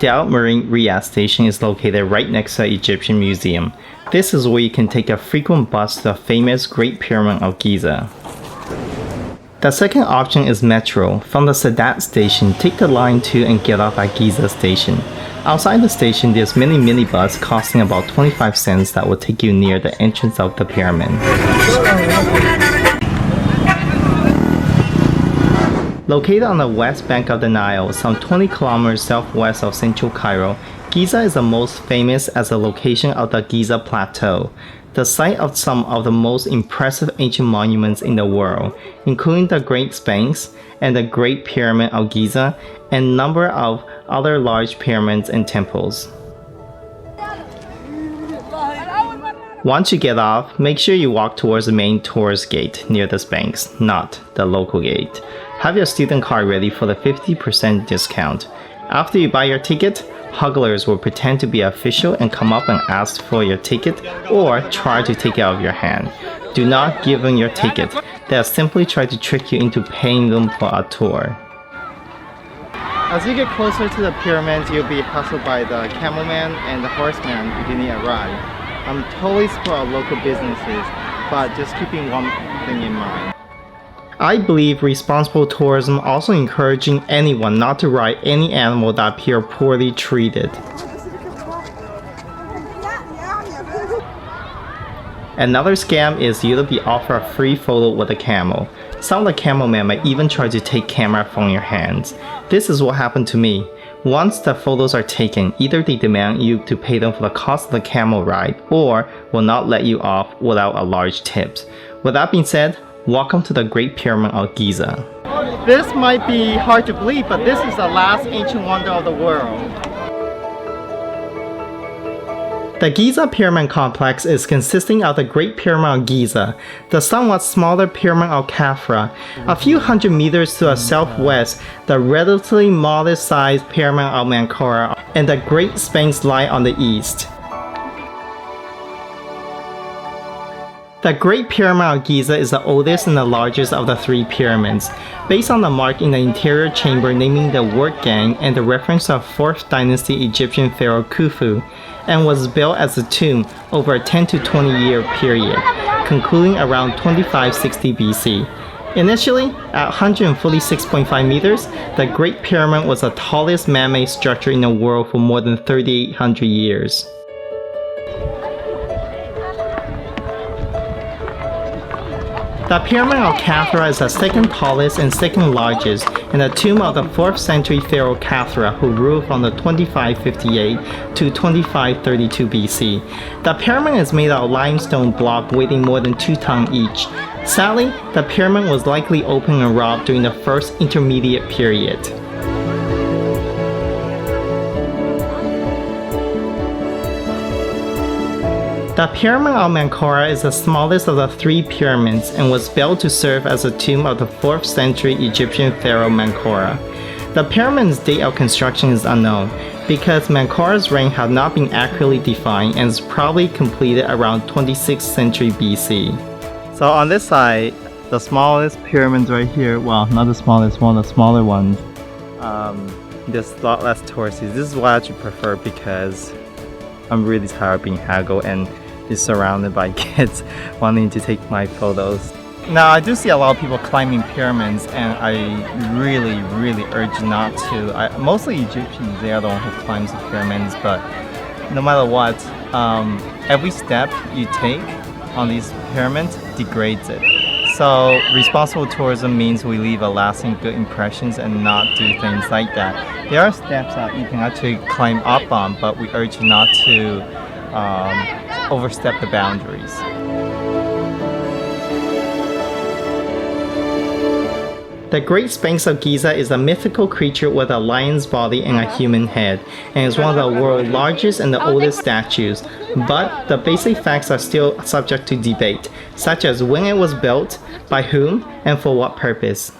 The Marine Riyadh station is located right next to the Egyptian Museum. This is where you can take a frequent bus to the famous Great Pyramid of Giza. The second option is metro. From the Sadat station, take the line 2 and get off at Giza station. Outside the station, there's many minibus costing about 25 cents that will take you near the entrance of the pyramid. Located on the west bank of the Nile, some 20 kilometers southwest of central Cairo, Giza is the most famous as a location of the Giza Plateau, the site of some of the most impressive ancient monuments in the world, including the Great Sphinx and the Great Pyramid of Giza, and a number of other large pyramids and temples. Once you get off, make sure you walk towards the main tourist gate near the Sphinx, not the local gate. Have your student card ready for the 50% discount. After you buy your ticket, hugglers will pretend to be official and come up and ask for your ticket or try to take it out of your hand. Do not give them your ticket. They'll simply try to trick you into paying them for a tour. As you get closer to the pyramids, you'll be hustled by the camelman and the horseman if you need a ride. I'm totally for local businesses, but just keeping one thing in mind. I believe responsible tourism also encouraging anyone not to ride any animal that appear poorly treated. Another scam is you'll be offered a free photo with a camel. Some of the camelmen might even try to take camera from your hands. This is what happened to me. Once the photos are taken, either they demand you to pay them for the cost of the camel ride or will not let you off without a large tip. With that being said, welcome to the Great Pyramid of Giza. This might be hard to believe, but this is the last ancient wonder of the world. The Giza Pyramid Complex is consisting of the Great Pyramid of Giza, the somewhat smaller Pyramid of Khafre, a few hundred meters to the southwest, the relatively modest-sized Pyramid of Menkaure, and the Great Sphinx lie on the east. The Great Pyramid of Giza is the oldest and the largest of the three pyramids, based on the mark in the interior chamber naming the work gang and the reference of 4th dynasty Egyptian pharaoh Khufu, and was built as a tomb over a 10 to 20 year period, concluding around 2560 BC. Initially, at 146.5 meters, the Great Pyramid was the tallest man-made structure in the world for more than 3,800 years. The Pyramid of Khafre is the second tallest and second largest, and the tomb of the 4th century pharaoh Khafre, who ruled from the 2558 to 2532 BC. The pyramid is made of limestone block weighing more than 2 tons each. Sadly, the pyramid was likely open and robbed during the first intermediate period. The Pyramid of Menkaure is the smallest of the three pyramids and was built to serve as a tomb of the 4th century Egyptian pharaoh Menkaure. The pyramid's date of construction is unknown, because Menkaure's reign had not been accurately defined and is probably completed around 26th century BC. So on this side, the smallest pyramids right here, well, not the smallest, one of the smaller ones, there's a lot less tourists. This is what I actually prefer because I'm really tired of being haggled and is surrounded by kids wanting to take my photos. Now I do see a lot of people climbing pyramids, and I really urge not to. Mostly Egyptians, they are the one who climbs the pyramids, but no matter what, every step you take on these pyramids degrades it. So responsible tourism means we leave a lasting good impressions and not do things like that. There are steps that you can actually climb up on, but we urge you not to overstep the boundaries. The Great Sphinx of Giza is a mythical creature with a lion's body and a human head, and is one of the world's largest and the oldest statues. But the basic facts are still subject to debate, such as when it was built, by whom, and for what purpose.